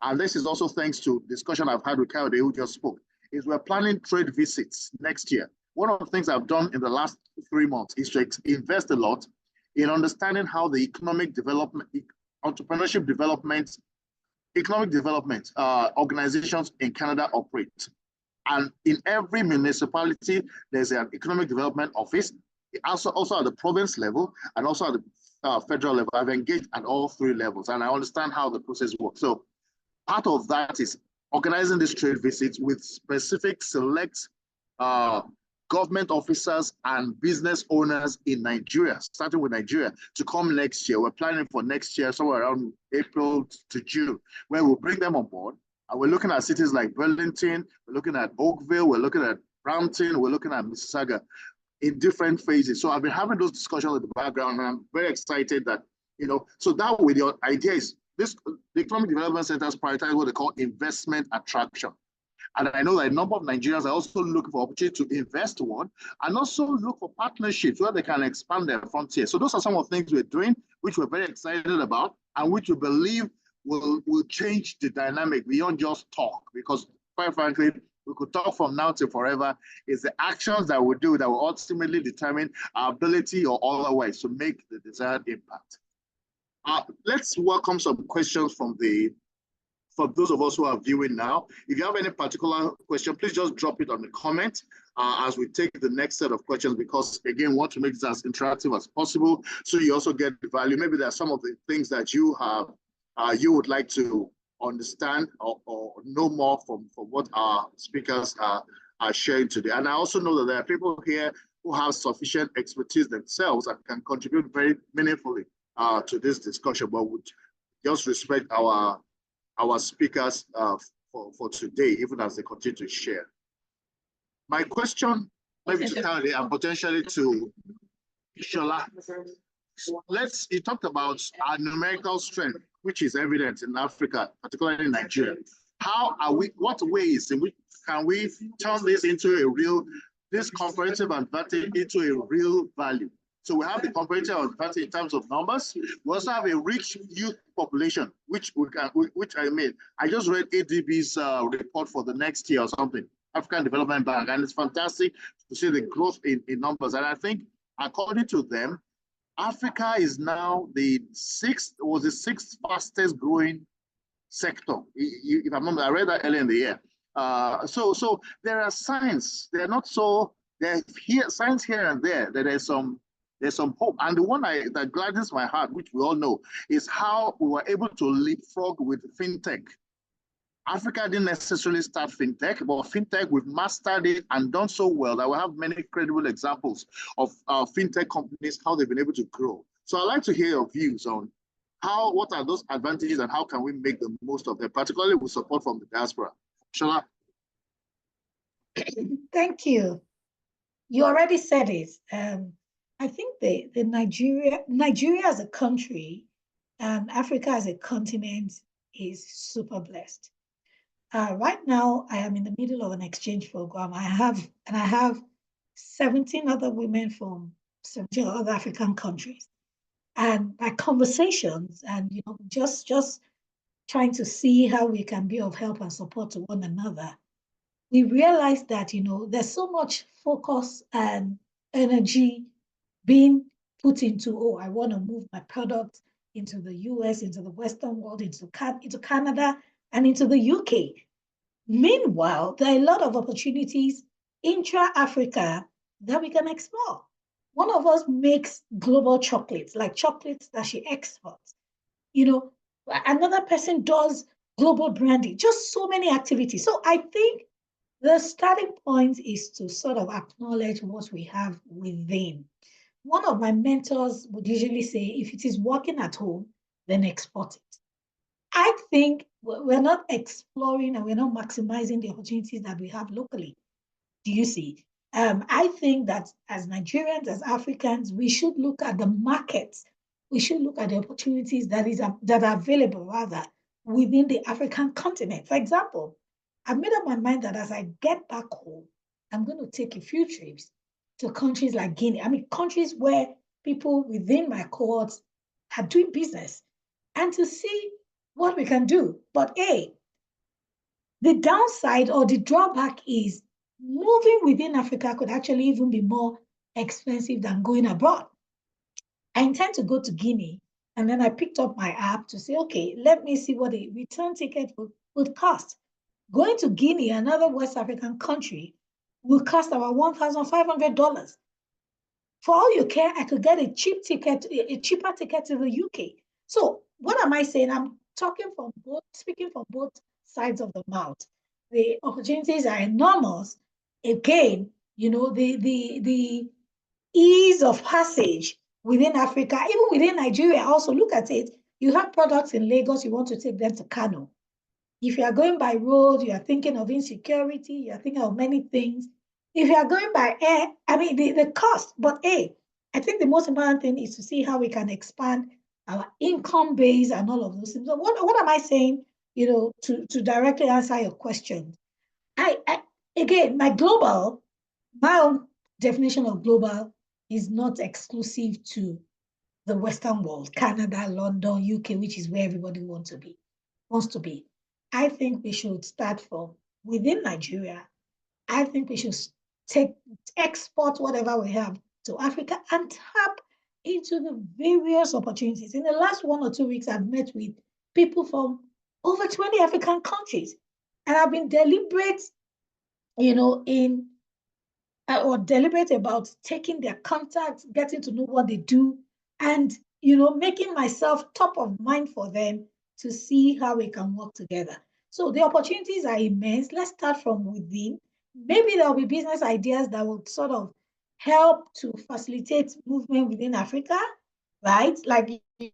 and this is also thanks to discussion I've had with Kayode, who just spoke, is we're planning trade visits next year. One of the things I've done in the last 3 months is to invest a lot in understanding how the economic development, entrepreneurship development, economic development organizations in Canada operate. And in every municipality, there's an economic development office, also at the province level and also at the federal level. I've engaged at all 3 levels, and I understand how the process works. So part of that is organizing these trade visits with specific select government officers and business owners in Nigeria, starting with Nigeria, to come next year. We're planning for next year, somewhere around April to June, where we'll bring them on board. And we're looking at cities like Burlington, we're looking at Oakville, we're looking at Brampton, we're looking at Mississauga in different phases. So I've been having those discussions in the background, and I'm very excited that, so that way the idea is the Economic Development Centers prioritize what they call investment attraction. And I know that a number of Nigerians are also looking for opportunity to invest one, and also look for partnerships where they can expand their frontier. So those are some of the things we're doing, which we're very excited about. and which we believe will change the dynamic beyond just talk, because quite frankly, we could talk from now to forever. It's the actions that we do that will ultimately determine our ability or otherwise to make the desired impact. Let's welcome some questions from those of us who are viewing now. If you have any particular question, please just drop it on the comment as we take the next set of questions, because again, we want to make this as interactive as possible so you also get the value. Maybe there are some of the things that you have you would like to understand or know more from what our speakers are sharing today. And I also know that there are people here who have sufficient expertise themselves and can contribute very meaningfully to this discussion, but would just respect our speakers for today, even as they continue to share. My question, maybe to Kayode and potentially to Sola. You talked about our numerical strength, which is evident in Africa, particularly in Nigeria. What ways in which can we turn this into this comparative advantage into a real value? So we have the comparative advantage in terms of numbers. We also have a rich youth population, which I just read ADB's report for the next year or something, African Development Bank, and it's fantastic to see the growth in numbers. And I think, according to them, Africa is now the sixth fastest growing sector. If I remember, I read that earlier in the year. So there are signs. They're not so. There are signs here and there that there's some hope. And the one that gladdens my heart, which we all know, is how we were able to leapfrog with fintech. Africa didn't necessarily start fintech, but fintech, we've mastered it and done so well that we have many credible examples of fintech companies, how they've been able to grow. So I'd like to hear your views on what are those advantages and how can we make the most of them, particularly with support from the diaspora. Sola. Thank you. You already said it. I think the Nigeria as a country and Africa as a continent is super blessed. Right now, I am in the middle of an exchange program. I have 17 other women from 17 other African countries. And by conversations and just trying to see how we can be of help and support to one another, we realize that there's so much focus and energy being put into, I want to move my product into the US, into the Western world, into Canada, and into the UK. Meanwhile, there are a lot of opportunities intra-Africa that we can explore. One of us makes global chocolates, like chocolates that she exports. Another person does global branding, just so many activities. So I think the starting point is to sort of acknowledge what we have within. One of my mentors would usually say, if it is working at home, then export it. I think we're not exploring and we're not maximizing the opportunities that we have locally. Do you see? I think that as Nigerians, as Africans, we should look at the markets. We should look at the opportunities that are available rather within the African continent. For example, I've made up my mind that as I get back home, I'm going to take a few trips to countries like Guinea. I mean, countries where people within my cohorts are doing business, and to see what we can do. But the downside or the drawback is moving within Africa could actually even be more expensive than going abroad. I intend to go to Guinea, and then I picked up my app to say, okay, let me see what a return ticket would cost. Going to Guinea, another West African country, will cost about $1,500. For all you care, I could get a cheaper ticket to the UK. So what am I saying? I'm speaking from both sides of the mouth. The opportunities are enormous. Again, the ease of passage within Africa, even within Nigeria, also look at it. You have products in Lagos, you want to take them to Kano. If you are going by road, you are thinking of insecurity, you are thinking of many things. If you are going by air, I mean, the cost, but I think the most important thing is to see how we can expand our income base and all of those things. So what am I saying, to directly answer your question? Again, my own definition of global is not exclusive to the Western world, Canada, London, UK, which is where everybody wants to be. I think we should start from within Nigeria. I think we should export whatever we have to Africa and tap into the various opportunities. In the last 1 or 2 weeks, I've met with people from over 20 African countries, and I've been deliberate, deliberate about taking their contacts, getting to know what they do, and making myself top of mind for them to see how we can work together. So the opportunities are immense. Let's start from within. Maybe there'll be business ideas that will sort of help to facilitate movement within Africa, right? Like to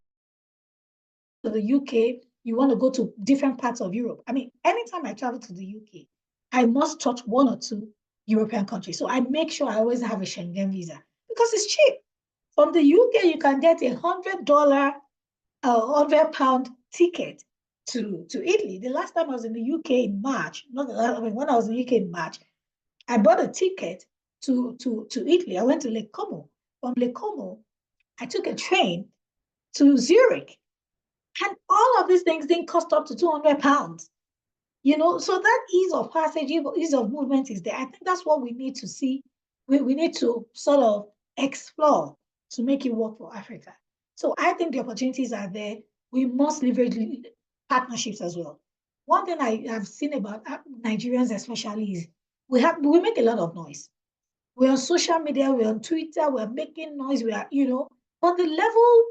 the UK, you want to go to different parts of Europe. I mean, anytime I travel to the UK, I must touch 1 or 2 European countries. So I make sure I always have a Schengen visa because it's cheap. From the UK, you can get $100, £100 ticket to Italy. The last time I was in the UK in March, when I was in the UK in March, I bought a ticket to Italy. I went to Lake Como. From Lake Como, I took a train to Zurich. And all of these things didn't cost up to £200. So that ease of passage, ease of movement is there. I think that's what we need to see. We need to sort of explore to make it work for Africa. So I think the opportunities are there. We must leverage partnerships as well. One thing I have seen about Nigerians especially is we make a lot of noise. We're on social media, we're on Twitter, we're making noise, but the level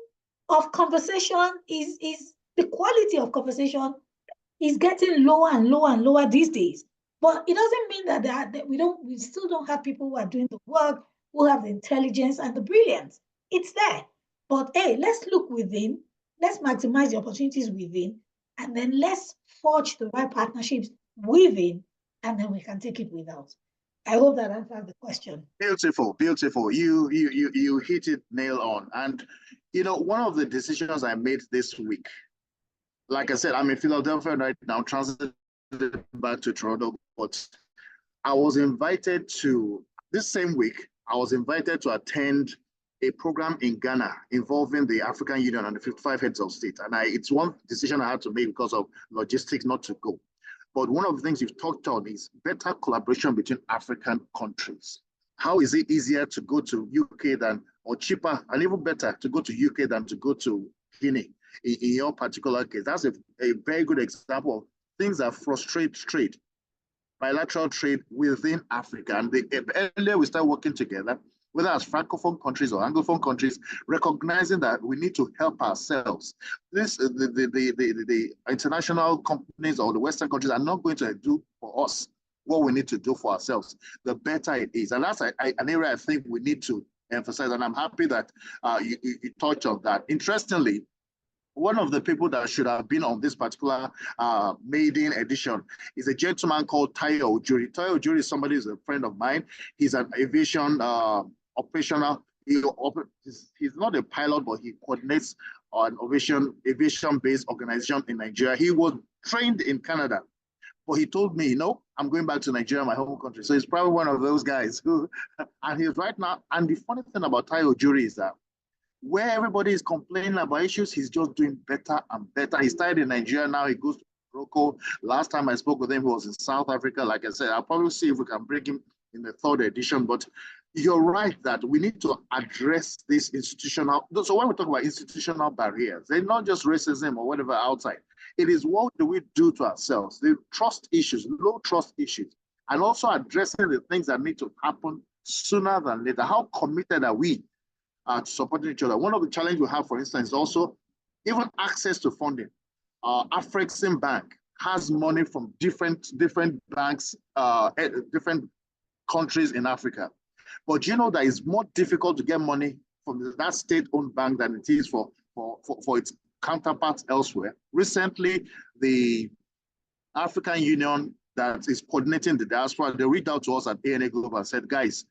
of conversation is the quality of conversation is getting lower and lower and lower these days. But it doesn't mean that we still don't have people who are doing the work, who have the intelligence and the brilliance. It's there. But hey, let's look within, let's maximize the opportunities within, and then let's forge the right partnerships within, and then we can take it without. I hope that answers the question. Beautiful, beautiful. You hit it nail on. And one of the decisions I made this week, like I said, I'm in Philadelphia right now, transited back to Toronto, but I was invited to, this same week, I was invited to attend a program in Ghana involving the African Union and the 55 heads of state. And it's one decision I had to make because of logistics not to go. But one of the things you've talked on is better collaboration between African countries. How is it easier to go to UK or cheaper and even better to go to UK than to go to Guinea? In your particular case, that's a very good example of things that frustrate trade, bilateral trade within Africa. And the earlier we start working together, whether as Francophone countries or Anglophone countries, recognizing that we need to help ourselves. The international companies or the Western countries are not going to do for us what we need to do for ourselves, the better it is. And that's an area I think we need to emphasize. And I'm happy that you touched on that. Interestingly, one of the people that should have been on this particular maiden edition is a gentleman called Tayo Ojuri. Tayo Ojuri is somebody who's a friend of mine. He's an aviation operational. He's not a pilot, but he coordinates an aviation-based organization in Nigeria. He was trained in Canada, but he told me, I'm going back to Nigeria, my home country. So he's probably one of those guys who, and he's right now. And the funny thing about Tayo Ojuri is that where everybody is complaining about issues, he's just doing better and better. He started in Nigeria, now he goes to Morocco. Last time I spoke with him, he was in South Africa. Like I said, I'll probably see if we can bring him in the 3rd edition. But you're right that we need to address this institutional. So when we talk about institutional barriers, they're not just racism or whatever outside. It is what do we do to ourselves, the trust issues, low trust issues, and also addressing the things that need to happen sooner than later. How committed are we to supporting each other? One of the challenges we have, for instance, is also even access to funding. Afrexim Bank has money from different banks, different countries in Africa. But that it's more difficult to get money from that state-owned bank than it is for its counterparts elsewhere. Recently, the African Union that is coordinating the diaspora, they reached out to us at ANA Global and said, guys,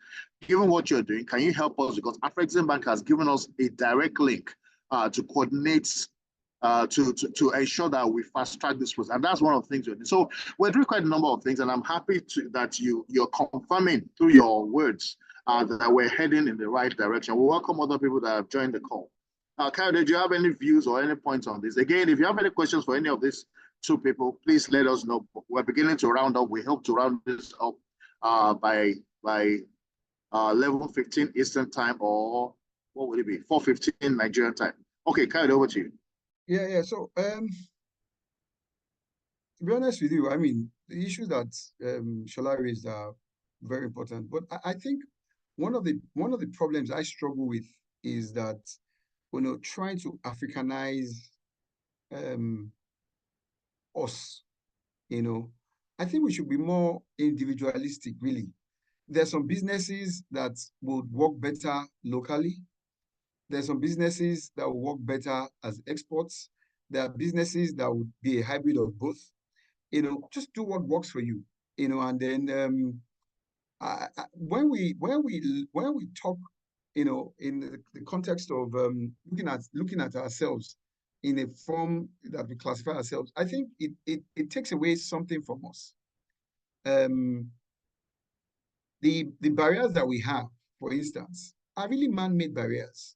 given what you're doing, can you help us? Because Afrexim Bank has given us a direct link to coordinate, to ensure that we fast track this process. And that's one of the things we're doing. So we're doing quite a number of things, and I'm happy that you're confirming through your words that we're heading in the right direction. We welcome other people that have joined the call. Kayode, do you have any views or any points on this? Again, if you have any questions for any of these two people, please let us know. We're beginning to round up. We hope to round this up by 11:15 Eastern time, or what would it be? 4:15 Nigerian time. Okay, Kayode, over to you. Yeah. So to be honest with you, I mean, the issues that Sola raised are very important. But I think one of the problems I struggle with is that, you know, trying to Africanize us, you know. I think we should be more individualistic, really. There's some businesses that would work better locally. There's some businesses that will work better as exports. There are businesses that would be a hybrid of both. You know, just do what works for you. You know, and then when we talk, you know, in the context of looking at ourselves in a form that we classify ourselves, I think it takes away something from us. The barriers that we have, for instance, are really man-made barriers.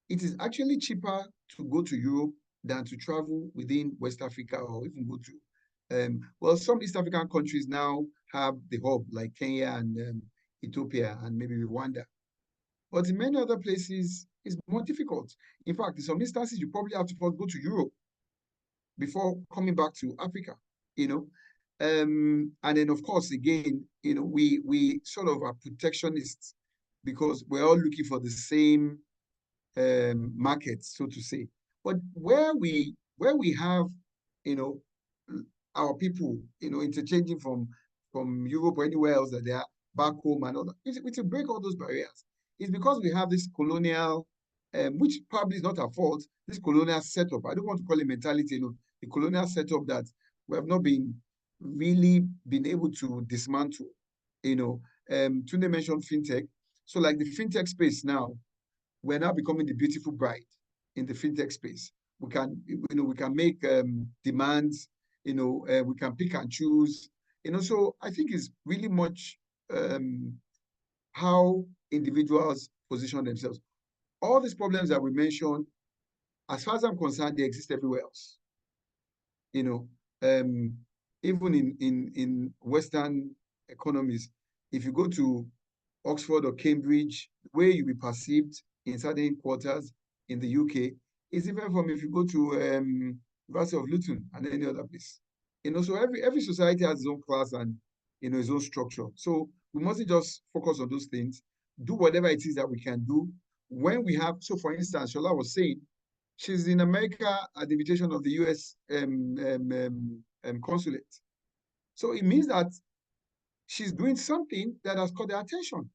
It is actually cheaper to go to Europe than to travel within West Africa, or even go to well, some East African countries now have the hub, like Kenya and Ethiopia and maybe Rwanda. But in many other places, it's more difficult. In fact, in some instances, you probably have to first go to Europe before coming back to Africa, you know. And then, of course, again, you know, we sort of are protectionists because we're all looking for the same market, so to say. But where we have, you know, our people, you know, interchanging from Europe or anywhere else that they are back home and all that, we to break all those barriers. It's because we have this colonial, which probably is not our fault, this colonial setup. I don't want to call it mentality, you know, the colonial setup that we have not really been able to dismantle. You know, Tunde mentioned fintech. So like the fintech space now, we're now becoming the beautiful bride in the fintech space. We can, you know, we can make demands, you know, we can pick and choose, you know. So I think it's really much how individuals position themselves. All these problems that we mentioned, as far as I'm concerned, they exist everywhere else. You know, even in Western economies, if you go to Oxford or Cambridge, the way you be perceived in certain quarters in the UK is different from if you go to University of Luton and any other place. You know, so every society has its own class and, you know, its own structure. So we mustn't just focus on those things. Do whatever it is that we can do when we have. So, for instance, Sola was saying she's in America at the invitation of the US consulate. So it means that she's doing something that has caught their attention.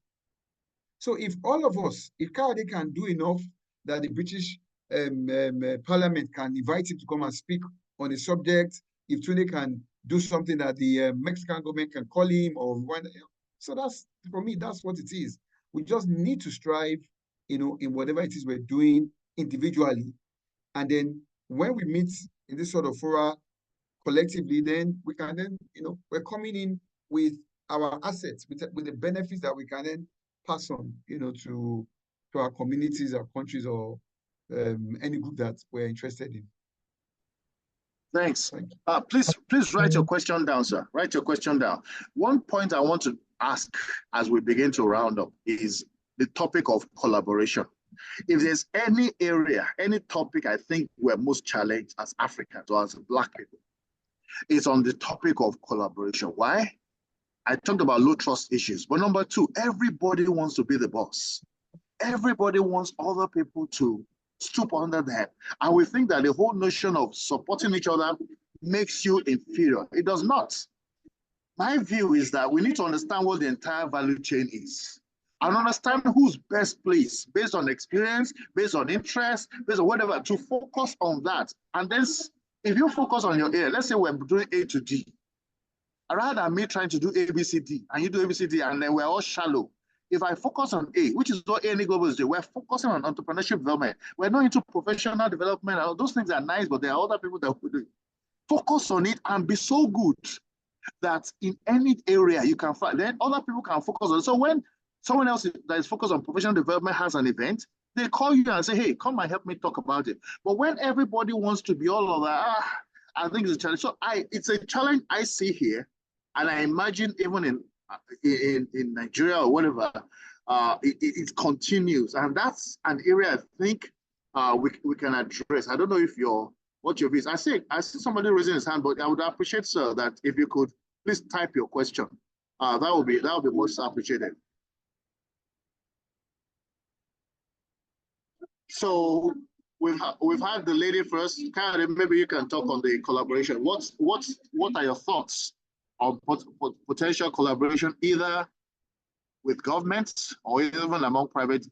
So if all of us, if Kayode can do enough that the British Parliament can invite him to come and speak on a subject, if Tunde can do something that the Mexican government can call him, or Rwanda, so that's, for me, that's what it is. We just need to strive, you know, in whatever it is we're doing individually. And then when we meet in this sort of fora collectively, then we can then, you know, we're coming in with our assets, with the benefits that we can then pass on, you know, to our communities, our countries, or any group that we're interested in. Thanks. Please write your question down, sir. Write your question down. One point I want to ask as we begin to round up is the topic of collaboration. If there's any area, any topic I think we're most challenged as Africans or as Black people, it's on the topic of collaboration. Why? I talked about low trust issues. But number two, everybody wants to be the boss. Everybody wants other people to stoop under them. And we think that the whole notion of supporting each other makes you inferior. It does not. My view is that we need to understand what the entire value chain is and understand who's best placed based on experience, based on interest, based on whatever, to focus on that. And then if you focus on your A, let's say we're doing A to D, rather than me trying to do A, B, C, D, and you do A, B, C, D, and then we're all shallow. If I focus on A, which is what any global is doing, we're focusing on entrepreneurship development. We're not into professional development. Those things are nice, but there are other people that will do it. Focus on it and be so good that in any area you can find, then other people can focus on it. So when someone else that is focused on professional development has an event, they call you and say, hey, come and help me talk about it. But when everybody wants to be all of that, I think it's a challenge. So it's a challenge I see here. And I imagine even in Nigeria or whatever, it continues. And that's an area I think we can address. I don't know if what your view is. I see somebody raising his hand, but I would appreciate, sir, that if you could please type your question. That would be most appreciated. So we've had the lady first. Kayode, maybe you can talk on the collaboration. What are your thoughts on potential collaboration, either with governments or even among private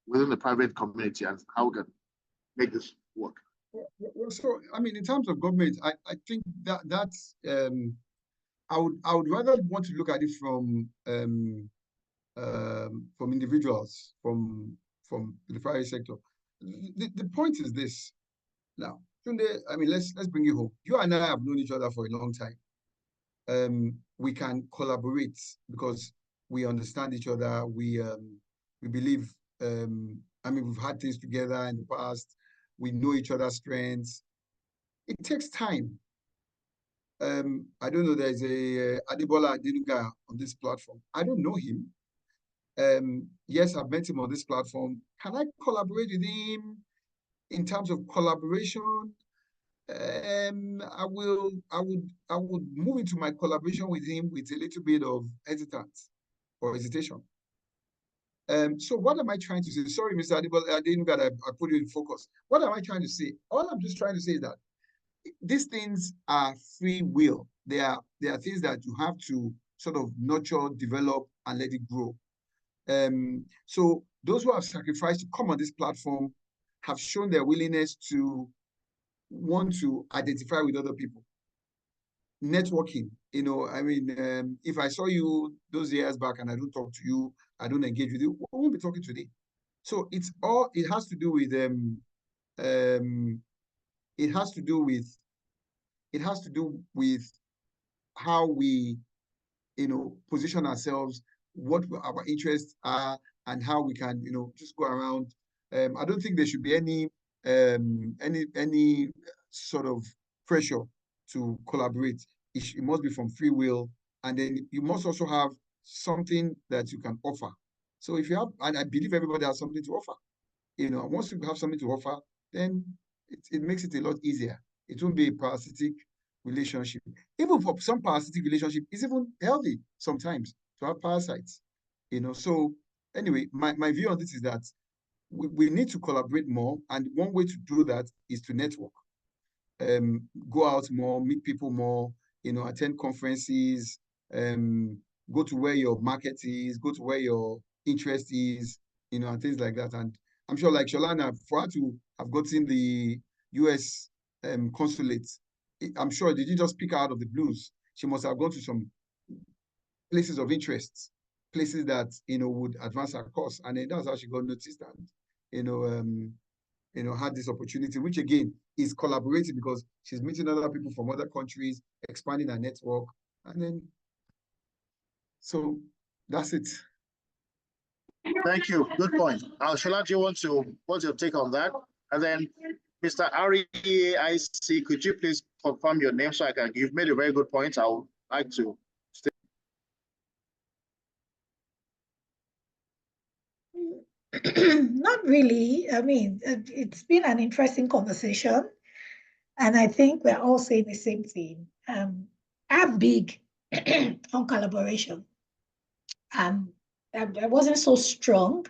within the private community, and how we can make this work? Well, so I mean, in terms of government, I think that's I would rather want to look at it from individuals, from the private sector. The point is this. Now, Tunde, I mean, let's bring it home. You and I have known each other for a long time. We can collaborate because we understand each other. We believe. I mean, we've had things together in the past. We know each other's strengths. It takes time. I don't know. There's a Adebola Adenuga on this platform. I don't know him. Yes, I've met him on this platform. Can I collaborate with him in terms of collaboration? I would move into my collaboration with him with a little bit of hesitation. So what am I trying to say? Sorry, Mr. Adebola Adenuga, I put you in focus. What am I trying to say? All I'm just trying to say is that these things are free will. They are things that you have to sort of nurture, develop, and let it grow. So those who have sacrificed to come on this platform have shown their willingness to want to identify with other people. Networking, I mean, if I saw you those years back and I don't talk to you, I don't engage with you, we won't be talking today. So it has to do with how we, position ourselves, what our interests are, and how we can, just go around. I don't think there should be any sort of pressure to collaborate. It must be from free will, and then you must also have something that you can offer. So if you have, and I believe everybody has something to offer, once you have something to offer, then it makes it a lot easier. It won't be a parasitic relationship. Even for some parasitic relationship, it's even healthy sometimes to have parasites. So anyway, my view on this is that we need to collaborate more, and one way to do that is to network. Go out more, meet people more, attend conferences, go to where your market is, go to where your interest is, and things like that. And I'm sure, like Sholana, for her to have gotten the US consulate, I'm sure, did you just pick her out of the blues? She must have gone to some places of interest, places that, would advance her cause. And then that's how she got noticed and, had this opportunity, which again is collaborating because she's meeting other people from other countries, expanding her network. And then, so that's it. Thank you. Good point. Shola, what's your take on that? And then Mr. REAIC, could you please confirm your name so you've made a very good point. I would like to stay. Not really. I mean, it's been an interesting conversation, and I think we're all saying the same thing. I'm big on collaboration. I wasn't so strong,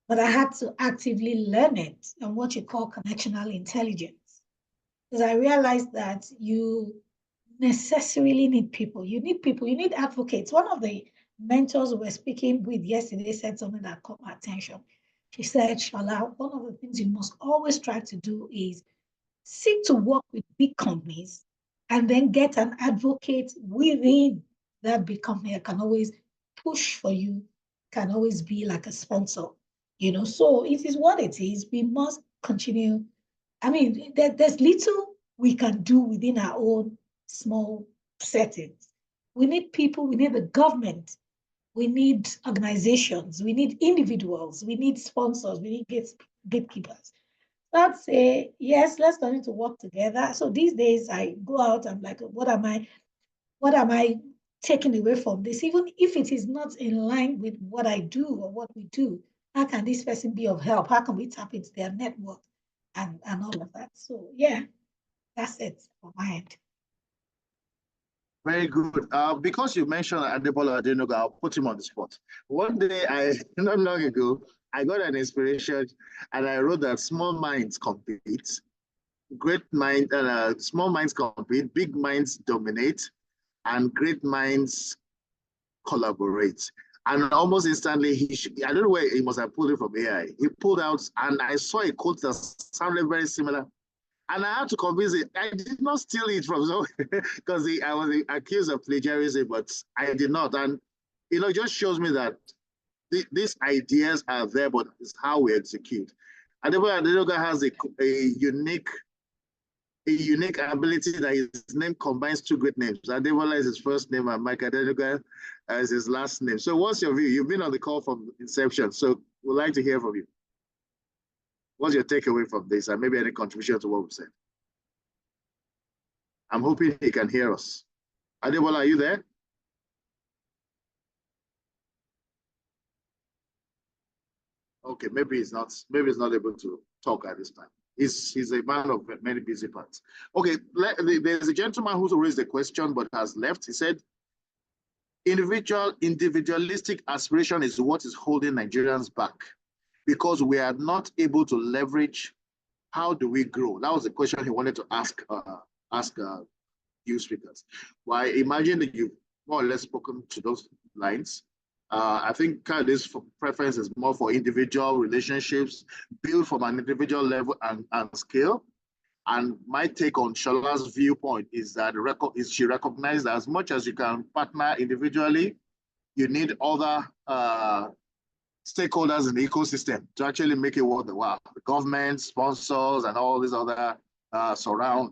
but I had to actively learn it and what you call connectional intelligence. Because I realized that you necessarily need people. You need people, you need advocates. One of the mentors we were speaking with yesterday said something that caught my attention. She said, Shala, one of the things you must always try to do is seek to work with big companies and then get an advocate within that big company that can always push for you, can always be like a sponsor, So it is what it is. We must continue. I mean, there's little we can do within our own small settings. We need people, we need the government we need organizations, we need individuals, we need sponsors, we need gatekeepers. So I'd say, yes, let's continue to work together. So these days I go out, I'm like, what am I taking away from this? Even if it is not in line with what I do or what we do, how can this person be of help? How can we tap into their network and all of that? So yeah, that's it for my end. Very good. Because you mentioned Adebola Adenoga, I'll put him on the spot. One day, not long ago, I got an inspiration and I wrote that small minds compete, small minds compete, big minds dominate, and great minds collaborate. And almost instantly, I don't know where he must have pulled it from AI. He pulled out, and I saw a quote that sounded very similar. And I had to convince it. I did not steal it from somewhere because I was accused of plagiarism, but I did not. And it just shows me that these ideas are there, but it's how we execute. Adebayo has a unique ability that his name combines two great names. Adebola is his first name and Mike Adenuga is his last name. So what's your view? You've been on the call from inception, so we'd like to hear from you. What's your takeaway from this and maybe any contribution to what we said? I'm hoping he can hear us. Adebola, are you there? Okay, maybe he's not able to talk at this time. He's a man of many busy parts. Okay, there's a gentleman who's raised a question but has left. He said, individualistic aspiration is what is holding Nigerians back because we are not able to leverage. How do we grow? That was the question he wanted to ask you speakers. Well, I imagine that you've more or less spoken to those lines. I think Kayode's preference is more for individual relationships built from an individual level and scale. And my take on Shola's viewpoint is that she recognized that as much as you can partner individually, you need other stakeholders in the ecosystem to actually make it worth the while. The government, sponsors, and all these other surround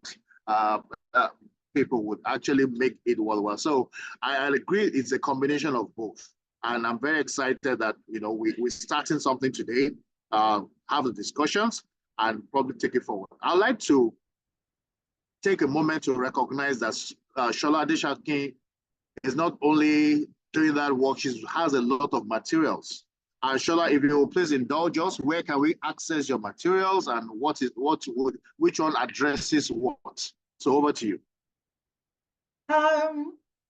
people would actually make it worthwhile. So I agree it's a combination of both. And I'm very excited that we're starting something today, have the discussions, and probably take it forward. I'd like to take a moment to recognize that Sola Adesakin is not only doing that work, she has a lot of materials. Sola, if you will please indulge us, where can we access your materials and which one addresses what? So over to you.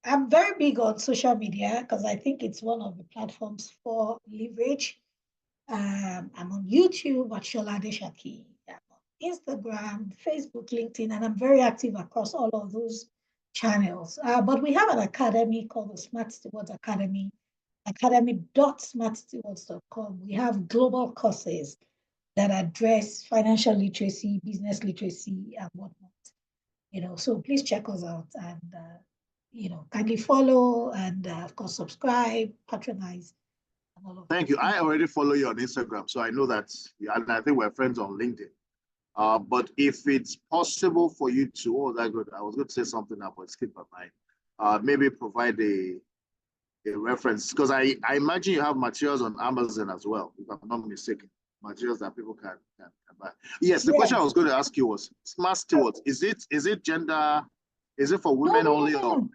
I'm very big on social media because I think it's one of the platforms for leverage. I'm on YouTube at Sola Adesakin, Instagram, Facebook, LinkedIn, and I'm very active across all of those channels. But we have an academy called the Smart Stewards Academy, academy.smartstewards.com. We have global courses that address financial literacy, business literacy, and whatnot. So please check us out and kindly follow and of course subscribe, patronize. Thank you. I already follow you on Instagram, so I know that, and I think we're friends on LinkedIn. But if it's possible for you to, I was going to say something now, but skip my mind. Maybe provide a reference, because I imagine you have materials on Amazon as well, if I'm not mistaken. Materials that people can buy. Yes, the question I was going to ask you was Smart Stewards. Is it gender? Is it for women only? Or okay.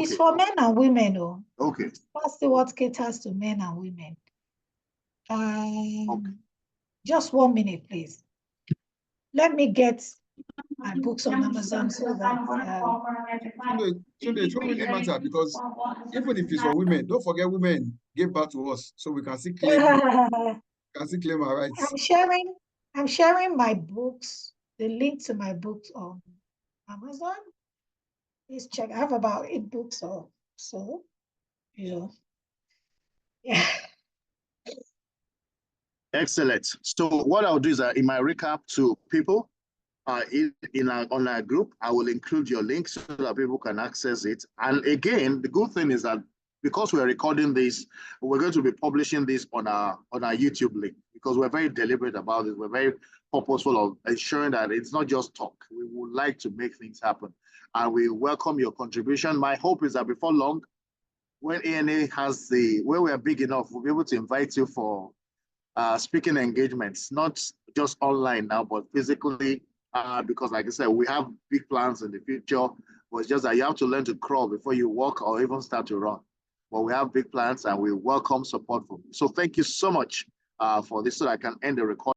It's for men and women. Okay. Smart Stewards caters to men and women. Okay. Just 1 minute, please. Let me get my books on Amazon so that it won't really matter, because even if it's for women, don't forget women gave birth to us, so we can see claim our rights. I'm sharing my books, the link to my books on Amazon. Please check. I have about 8 books or so. Yeah. Excellent. So what I'll do is in my recap to people in our online group, I will include your link so that people can access it. And again, the good thing is that because we're recording this, we're going to be publishing this on our YouTube link, because we're very deliberate about it. We're very purposeful of ensuring that it's not just talk. We would like to make things happen, and we welcome your contribution. My hope is that before long, when ANA has when we are big enough, we'll be able to invite you for speaking engagements, not just online now, but physically, because like I said, we have big plans in the future, but it's just that you have to learn to crawl before you walk or even start to run. But we have big plans and we welcome support from you. So thank you so much for this so that I can end the recording.